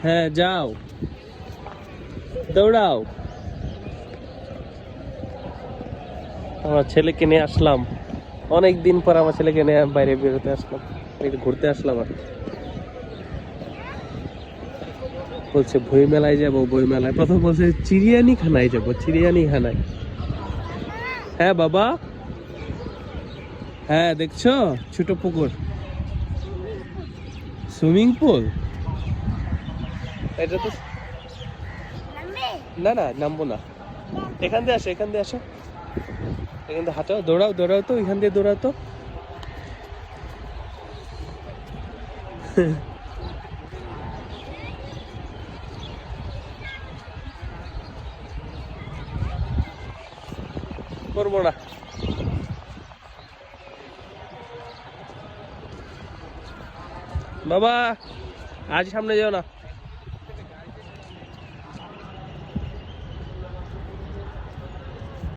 হ্যাঁ যাও, দৌড়াও। আমার ছেলেকে নিয়ে আসলাম, অনেক দিন পর আমার ছেলেকে নিয়ে বাইরে বেরোতে আসলাম, একটু ঘুরতে আসলাম আর কি। বলছে বই মেলায় যাবো, বই মেলায়। প্রথম বলছে চিড়িয়ানি খানায় যাবো, চিড়িয়ানি খানায়। হ্যাঁ বাবা, হ্যাঁ দেখছো ছোট পুকুর, সুইমিং পুল। এটা তো না না, নামবো না। এখান দিয়ে আসো, এখান দিয়ে আসো, এখান দিয়ে হাঁটো, দৌড়াও দৌড়াও তো, এখান দিয়ে দৌড়াও তো। করবো না বাবা, আজ সামনে যেও না।